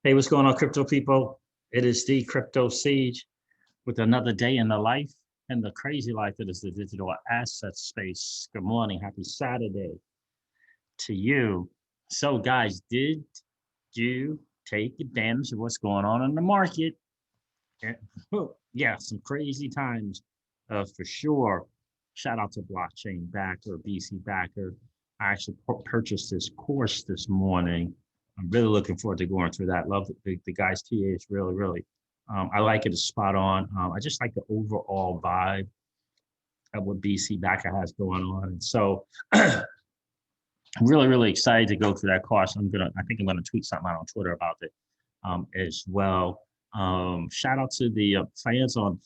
Hey, what's going on, crypto people? It is the Crypto Siege with another day in the life and the crazy life that is the digital asset space. Good morning. Happy Saturday to you. So, guys, did you take advantage of what's going on in the market? Yeah, some crazy times for sure. Shout out to Blockchain Backer, BC Backer. I actually purchased this course this morning. I'm really looking forward to going through that. Love the guy's TA is really. I like it. It's spot on. I just like the overall vibe of what BC Backer has going on. And so I'm really excited to go through that course. I think I'm gonna tweet something out on Twitter about it as well. Shout out to the fans on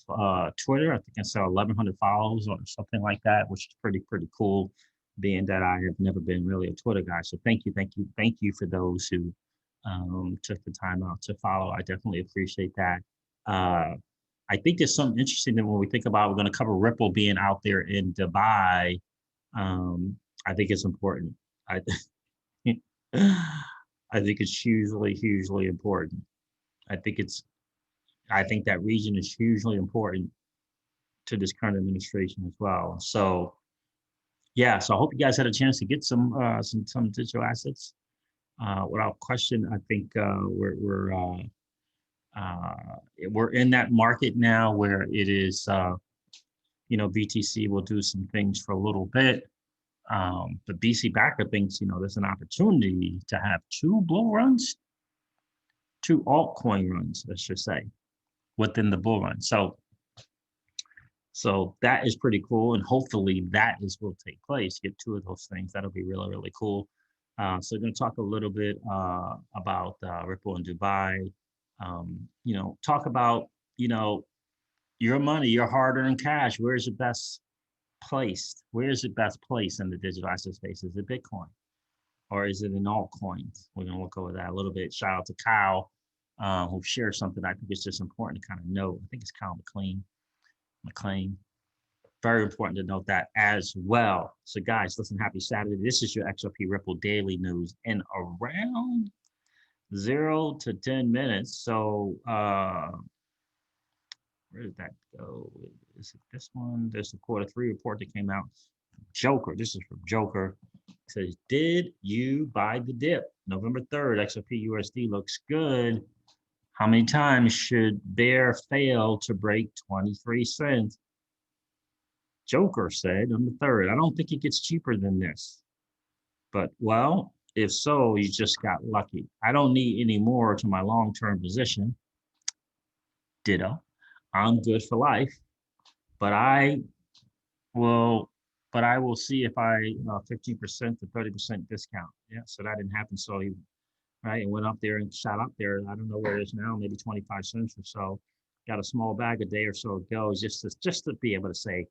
Twitter. I think I saw 1,100 follows or something like that, which is pretty cool, being that I have never been really a Twitter guy. So thank you for those who took the time out to follow. I definitely appreciate that. I think there's something interesting that when we think about, we're going to cover Ripple being out there in Dubai. I think it's important. I think it's hugely important. I think that region is hugely important to this current administration as well. So yeah, so I hope you guys had a chance to get some digital assets. Without question, I think we're in that market now where it is, BTC will do some things for a little bit. But BC Backer thinks, there's an opportunity to have two altcoin runs, let's just say, within the bull run. So that is pretty cool. And hopefully that will take place. Get two of those things. That'll be really cool. So we're going to talk a little bit about Ripple in Dubai. Talk about, your money, your hard-earned cash. Where's it best placed? Where is it best placed in the digital asset space? Is it Bitcoin or is it in altcoins? We're going to look over that a little bit. Shout out to Kyle, who shared something I think it's just important to kind of know. I think it's Kyle McLean. Very important to note that as well. So guys, listen, happy Saturday. This is your XRP Ripple daily news in around 0 to 10 minutes. So where did that go? Is it this one? There's the Q3 report that came out. Joker, this is from Joker. It says, did you buy the dip? November 3rd, XRP USD looks good. How many times should bear fail to break 23 cents? Joker said on the 3rd. I don't think it gets cheaper than this. But, well, if so, you just got lucky. I don't need any more to my long-term position. Ditto. I'm good for life. But I will see if I 15% to 30% discount. Yeah, so that didn't happen. So he right? It went up there and shot up there. I don't know where it is now, maybe 25 cents or so. Got a small bag a day or so ago, just to be able to say,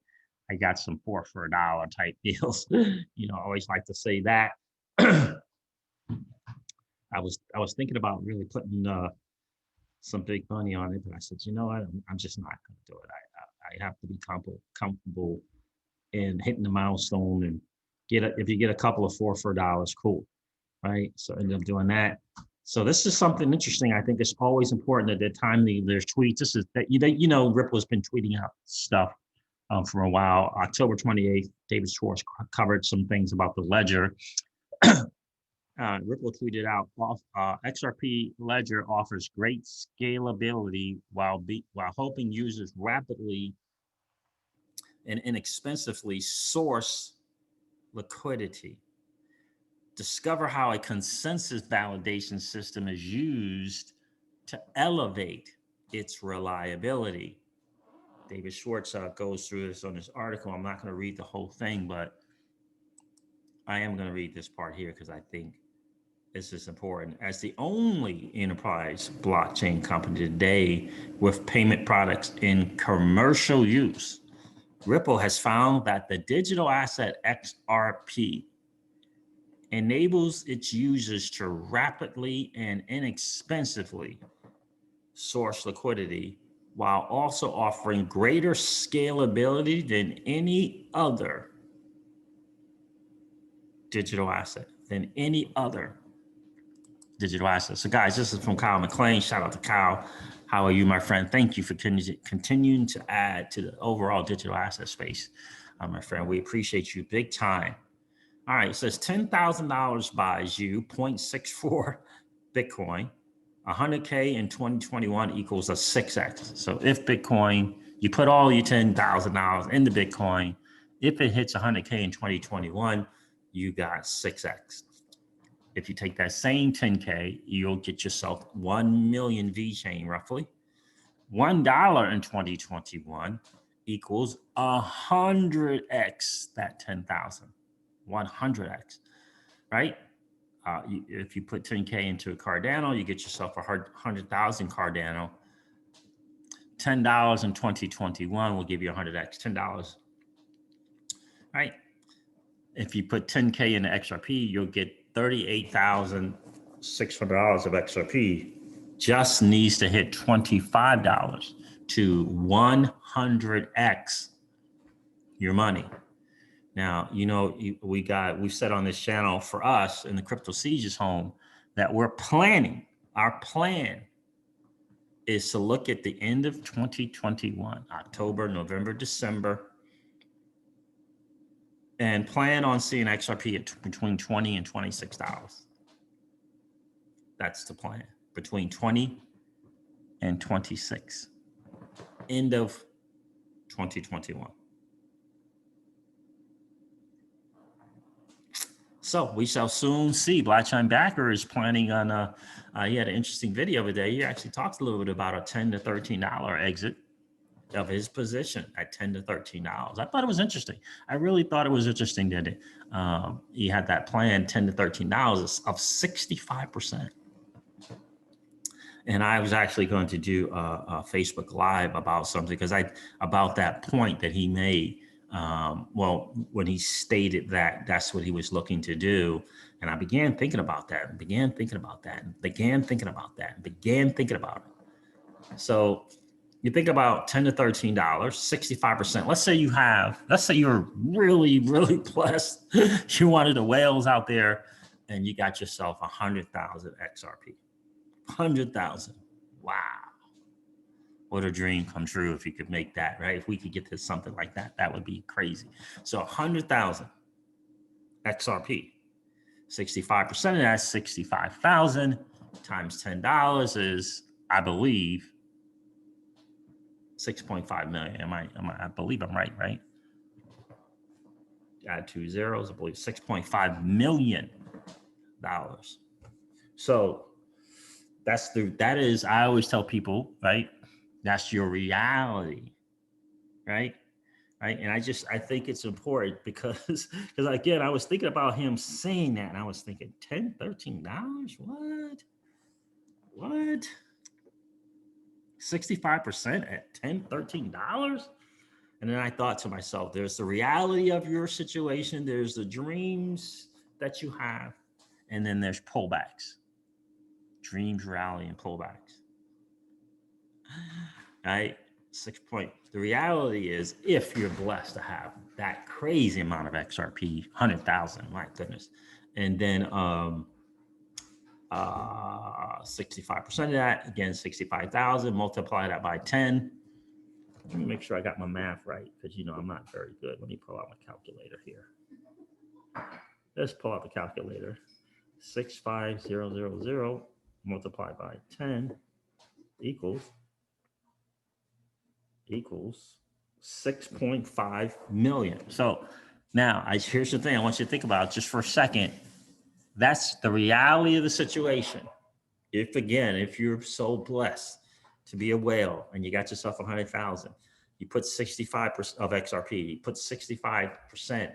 I got some 4 for $1 type deals. I always like to say that. I was thinking about really putting some big money on it, but I said, you know what, I'm just not going to do it. I have to be comfortable in hitting the milestone and if you get a couple of 4 for $1, cool. Right, so I ended up doing that. So this is something interesting. I think it's always important at the time there's tweets. This is that Ripple has been tweeting out stuff for a while. October 28th, David Schwartz covered some things about the ledger. Ripple tweeted out, XRP ledger offers great scalability while helping users rapidly and inexpensively source liquidity. Discover how a consensus validation system is used to elevate its reliability. David Schwartz goes through this on this article. I'm not going to read the whole thing, but I am going to read this part here because I think this is important. As the only enterprise blockchain company today with payment products in commercial use, Ripple has found that the digital asset XRP enables its users to rapidly and inexpensively source liquidity while also offering greater scalability than any other digital asset, than any other digital assets. So guys, this is from Kyle McLean. Shout out to Kyle. How are you, my friend? Thank you for continuing to add to the overall digital asset space, my friend. We appreciate you big time. All right, it says $10,000 buys you 0.64 Bitcoin. 100K in 2021 equals a 6x. So if Bitcoin, you put all your $10,000 into Bitcoin, if it hits 100K in 2021, you got 6x. If you take that same 10K, you'll get yourself 1 million VeChain roughly. $1 in 2021 equals 100x that 10,000. 100x, right? If you put 10K into a Cardano, you get yourself 100,000 Cardano. $10 in 2021 will give you 100x, $10, right? If you put 10K into XRP, you'll get $38,600 of XRP. Just needs to hit $25 to 100x your money. Now, you know, we've said on this channel for us in the Crypto Sieges home that we're planning, our plan is to look at the end of 2021, October, November, December, and plan on seeing XRP at between $20 and $26. That's the plan, between 20 and 26, end of 2021. So we shall soon see. Blockchain Backer is planning on, he had an interesting video today. He actually talks a little bit about a $10 to $13 exit of his position at $10 to $13. I thought it was interesting. I really thought it was interesting that he had that plan, $10 to $13 of 65%. And I was actually going to do a Facebook Live about something about that point that he made. Well, when he stated that that's what he was looking to do. And I began thinking about that and began thinking about that and began thinking about that and began thinking about it. So you think about $10 to $13, 65%. Let's say you're really, really blessed. You're one of the whales out there and you got yourself 100,000 XRP. 100,000. Wow. What a dream come true if you could make that, right? If we could get to something like that, that would be crazy. So 100,000 XRP, 65% of that, 65,000 times $10 is, I believe, 6.5 million. I believe I'm right? Add 2 zeros, I believe $6.5 million. So that is, I always tell people, right? That's your reality, right? And I think it's important because again, I was thinking about him saying that and I was thinking $10, $13, what? 65% at $10, $13? And then I thought to myself, there's the reality of your situation. There's the dreams that you have. And then there's pullbacks, dreams, reality, and pullbacks. Right? The reality is, if you're blessed to have that crazy amount of XRP, 100,000, my goodness, and then 65% of that, again, 65,000, multiply that by 10. Let me make sure I got my math right, because I'm not very good. Let me pull out my calculator here. Let's pull out the calculator. 65000 multiplied by 10 equals 6.5 million. So now here's the thing I want you to think about just for a second. That's the reality of the situation. If you're so blessed to be a whale and you got yourself 100,000, you put 65% of XRP, you put 65%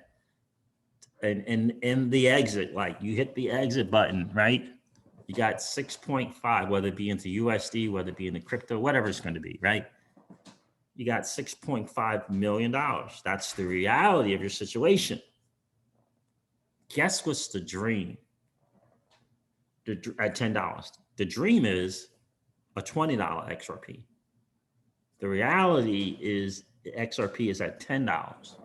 in the exit, like you hit the exit button, right? You got 6.5, whether it be into USD, whether it be in the crypto, whatever it's going to be, right? You got $6.5 million. That's the reality of your situation. Guess what's the dream? At $10. The dream is a $20 XRP. The reality is the XRP is at $10.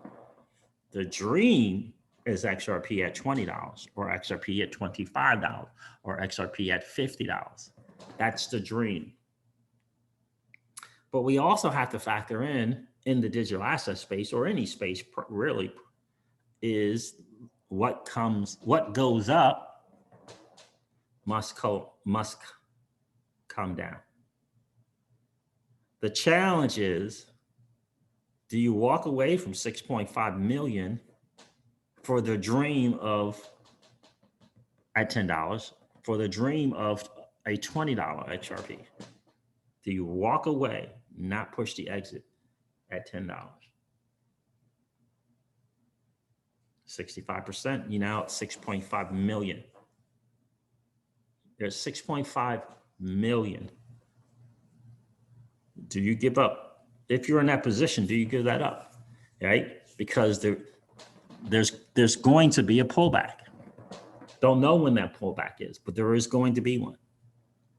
The dream is XRP at $20 or XRP at $25 or XRP at $50. That's the dream. But we also have to factor in the digital asset space, or any space really, is what goes up must come down. The challenge is, do you walk away from 6.5 million for the dream of, at $10, for the dream of a $20 XRP? Do you walk away, not push the exit at $10? 65%, you now at 6.5 million. There's 6.5 million. Do you give up? If you're in that position, do you give that up? Right? Because there's going to be a pullback. Don't know when that pullback is, but there is going to be one.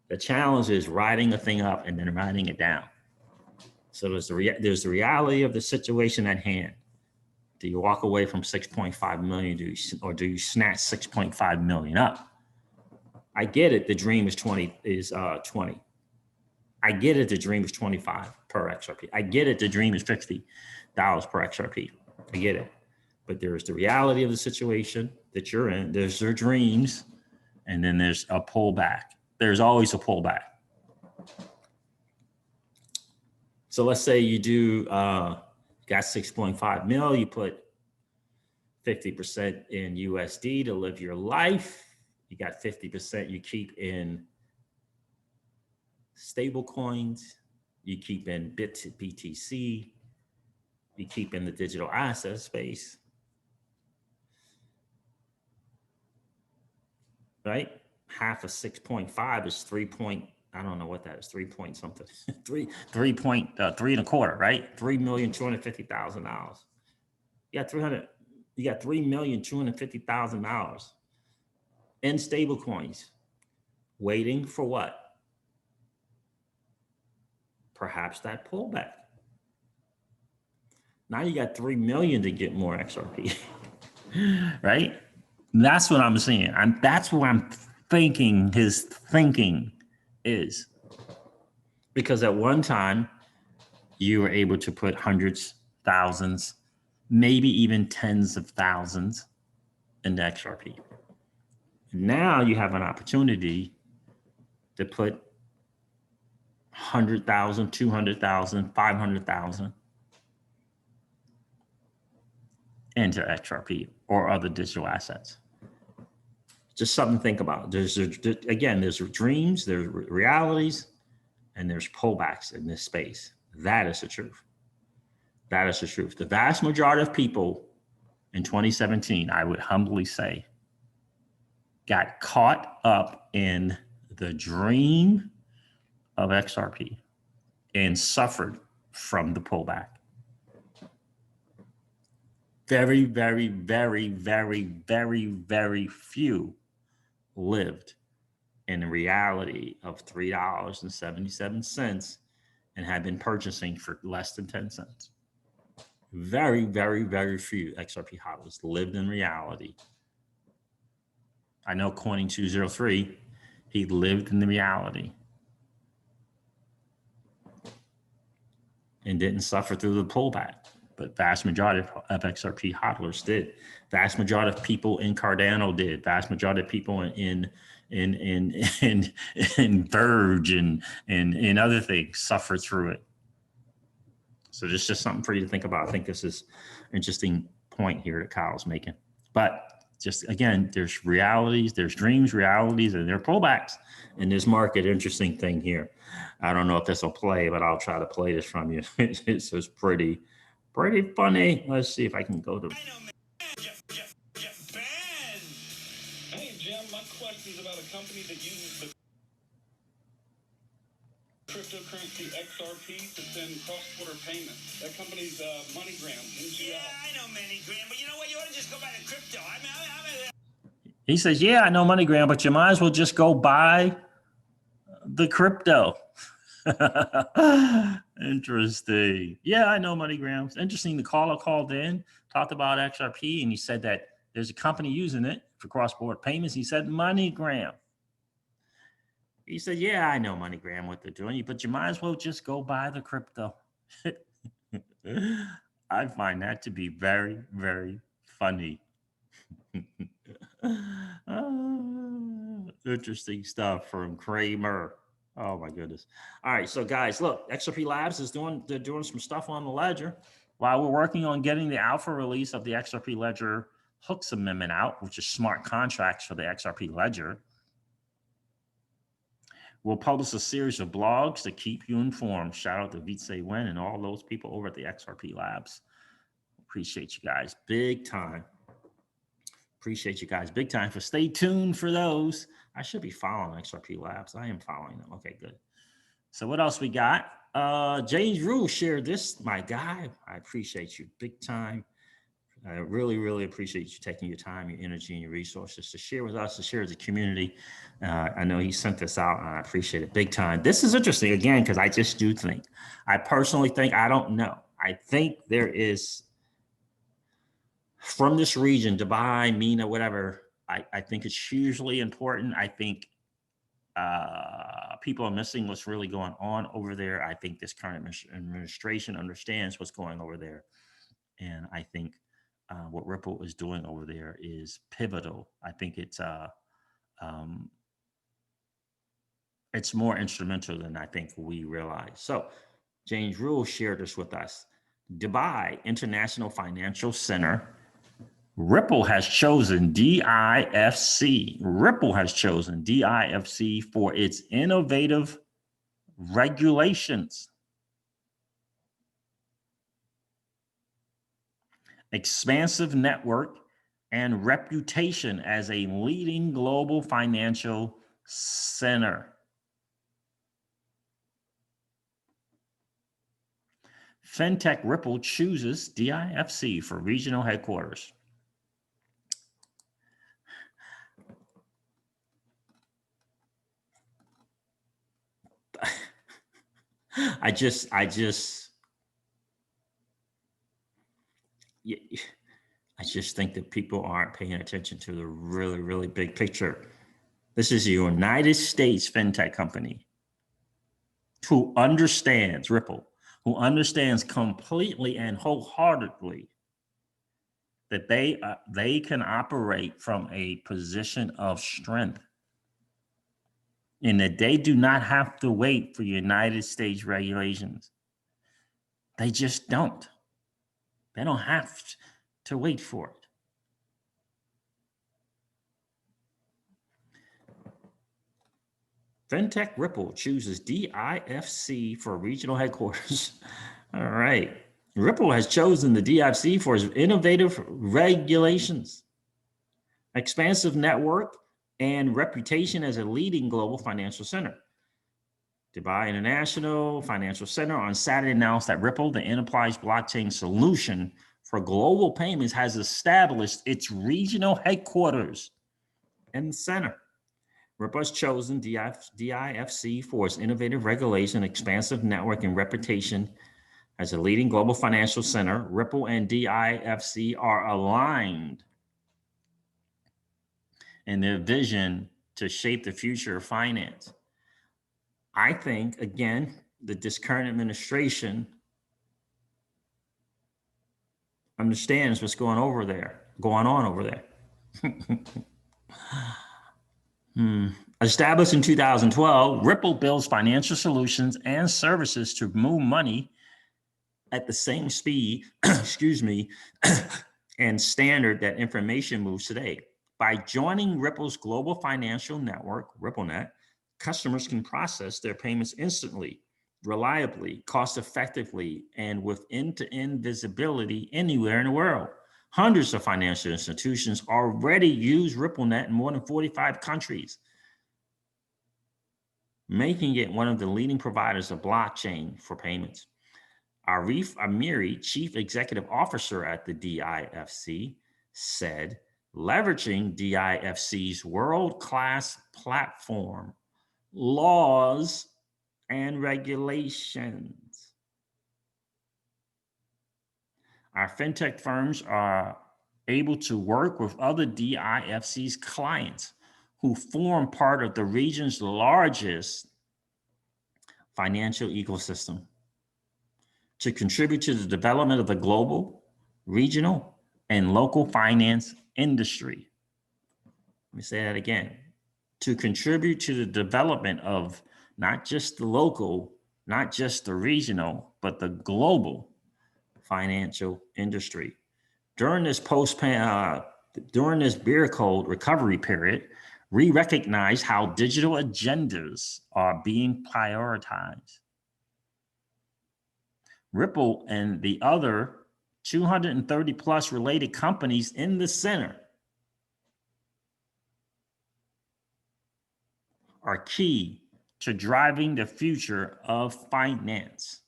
The challenge is riding a thing up and then riding it down. So there's the reality of the situation at hand. Do you walk away from 6.5 million, or do you snatch 6.5 million up? I get it. The dream is 20. I get it. The dream is 25 per XRP. I get it. The dream is $50 per XRP. I get it. But there's the reality of the situation that you're in. There's their dreams, and then there's a pullback. There's always a pullback. So let's say you do got 6.5 mil, you put 50% in USD to live your life. You got 50% you keep in stable coins, you keep in BTC, you keep in the digital asset space, right? Half of 6.5 is 3 point, I don't know what that is, 3 point something, 3 and a quarter, right? $3,250,000. You got $3,250,000 in stable coins, waiting for what? Perhaps that pullback. Now you got 3 million to get more XRP, right? That's what I'm saying. That's what I'm thinking his thinking is. Because at one time, you were able to put hundreds, thousands, maybe even tens of thousands into XRP. Now you have an opportunity to put 100,000, 200,000, 500,000 into XRP or other digital assets. Just something to think about. There's dreams, there's realities, and there's pullbacks in this space. That is the truth. That is the truth. The vast majority of people in 2017, I would humbly say, got caught up in the dream of XRP and suffered from the pullback. Very, very, very, very, very, very few lived in the reality of $3.77 and had been purchasing for less than 10 cents. Very, very, very few XRP hodlers lived in reality. I know Coining203, he lived in the reality and didn't suffer through the pullback. But vast majority of XRP hodlers did. Vast majority of people in Cardano did. Vast majority of people in Verge and other things suffered through it. So this is just something for you to think about. I think this is an interesting point here that Kyle's making. But just again, there's realities, there's dreams, realities, and there are pullbacks in this market. Interesting thing here. I don't know if this will play, but I'll try to play this from you. It's just pretty funny. Let's see if I can go to. Hey, Jim, my question is about a company that uses the cryptocurrency XRP to send cross-border payments. That company's MoneyGram. Yeah, I know MoneyGram, but you know what? You ought to just go buy the crypto. He says, yeah, I know MoneyGram, but you might as well just go buy the crypto. Interesting. Yeah, I know MoneyGram. It's interesting. The caller called in, talked about XRP, and he said that there's a company using it for cross-border payments. He said, MoneyGram. He said, yeah, I know MoneyGram, what they're doing, but you might as well just go buy the crypto. I find that to be very, very funny. Interesting stuff from Kramer. Oh my goodness. All right, so guys, look, XRP Labs is they're doing some stuff on the ledger while we're working on getting the alpha release of the XRP Ledger Hooks Amendment out, which is smart contracts for the XRP Ledger. We'll publish a series of blogs to keep you informed. Shout out to Vitse Wen and all those people over at the XRP Labs. Appreciate you guys big time. Appreciate you guys big time for stay tuned for those. I should be following XRP Labs. I am following them. Okay, good. So what else we got? James Rule shared this, my guy. I appreciate you big time. I really, really appreciate you taking your time, your energy, and your resources to share with us, to share with the community. I know he sent this out, and I appreciate it big time. This is interesting, again, because I just do think. I personally think, I don't know. I think there is, from this region, Dubai, MENA, whatever, I think it's hugely important. I think people are missing what's really going on over there. I think this current administration understands what's going over there. And I think what Ripple is doing over there is pivotal. I think it's more instrumental than I think we realize. So James Rule shared this with us. Dubai International Financial Center. Ripple has chosen DIFC. Ripple has chosen DIFC for its innovative regulations, expansive network, and reputation as a leading global financial center. FinTech Ripple chooses DIFC for regional headquarters. I just think that people aren't paying attention to the really, really big picture. This is a United States fintech company who understands Ripple, who understands completely and wholeheartedly that they can operate from a position of strength, and that they do not have to wait for United States regulations. They just don't. They don't have to wait for it. FinTech Ripple chooses DIFC for regional headquarters. All right. Ripple has chosen the DIFC for its innovative regulations, expansive network, and reputation as a leading global financial center. Dubai International Financial Center on Saturday announced that Ripple, the enterprise blockchain solution for global payments, has established its regional headquarters in the center. Ripple has chosen DIFC for its innovative regulation, expansive network, and reputation as a leading global financial center. Ripple and DIFC are aligned in their vision to shape the future of finance. I think, again, that this current administration understands what's going on over there. Established in 2012, Ripple builds financial solutions and services to move money at the same speed, and standard that information moves today. By joining Ripple's global financial network, RippleNet, customers can process their payments instantly, reliably, cost-effectively, and with end-to-end visibility anywhere in the world. Hundreds of financial institutions already use RippleNet in more than 45 countries, making it one of the leading providers of blockchain for payments. Arif Amiri, Chief Executive Officer at the DIFC, said, leveraging DIFC's world-class platform, laws, and regulations. Our fintech firms are able to work with other DIFC's clients who form part of the region's largest financial ecosystem to contribute to the development of the global, regional, and local finance industry. Let me say that again. To contribute to the development of not just the local, not just the regional, but the global financial industry. During this during this beer code recovery period, we recognize how digital agendas are being prioritized. Ripple and the other 230 plus related companies in the center are key to driving the future of finance.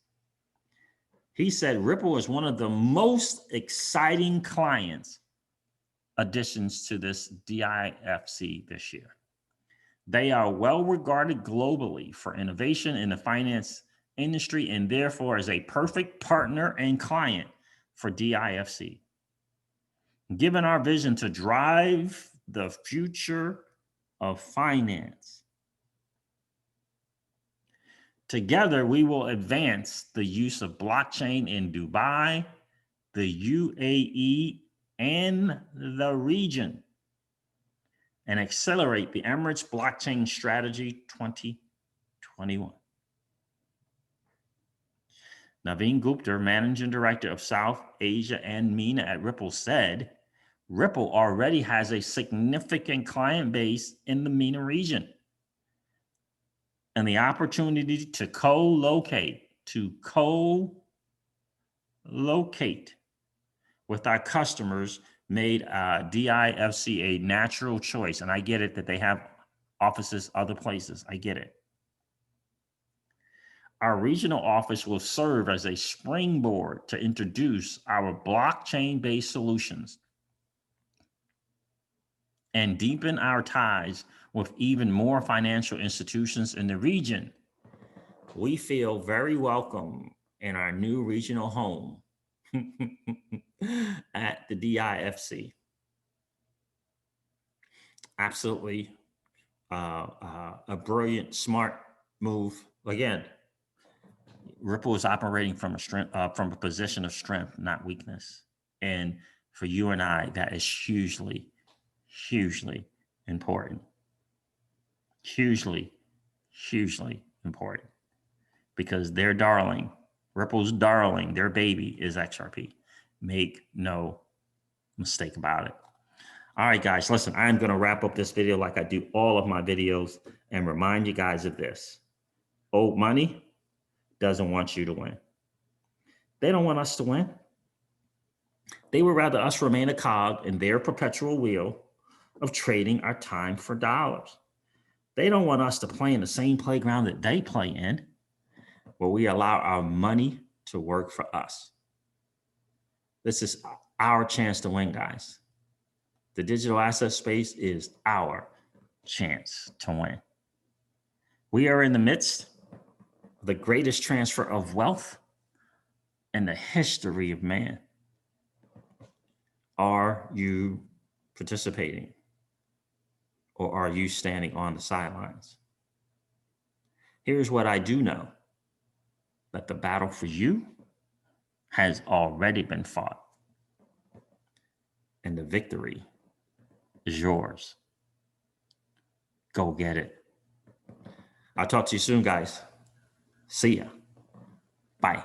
He said Ripple is one of the most exciting clients additions to this DIFC this year. They are well regarded globally for innovation in the finance industry and therefore is a perfect partner and client for DIFC. Given our vision to drive the future of finance, together we will advance the use of blockchain in Dubai, the UAE, and the region, and accelerate the Emirates Blockchain Strategy 2021. Naveen Gupta, Managing Director of South Asia and MENA at Ripple, said, Ripple already has a significant client base in the MENA region, and the opportunity to co-locate with our customers made DIFC a natural choice. And I get it that they have offices other places. I get it. Our regional office will serve as a springboard to introduce our blockchain-based solutions and deepen our ties with even more financial institutions in the region. We feel very welcome in our new regional home at the DIFC. Absolutely a brilliant, smart move. Again, Ripple is operating from a position of strength, not weakness. And for you and I, that is hugely, hugely important. Hugely, hugely important. Because their darling, Ripple's darling, their baby is XRP. Make no mistake about it. All right, guys, listen, I'm going to wrap up this video like I do all of my videos and remind you guys of this. Old money doesn't want you to win. They don't want us to win. They would rather us remain a cog in their perpetual wheel of trading our time for dollars. They don't want us to play in the same playground that they play in, where we allow our money to work for us. This is our chance to win, guys. The digital asset space is our chance to win. We are in the midst of the greatest transfer of wealth in the history of man. Are you participating, or are you standing on the sidelines? Here's what I do know, that the battle for you has already been fought, and the victory is yours. Go get it. I'll talk to you soon, guys. See ya. Bye.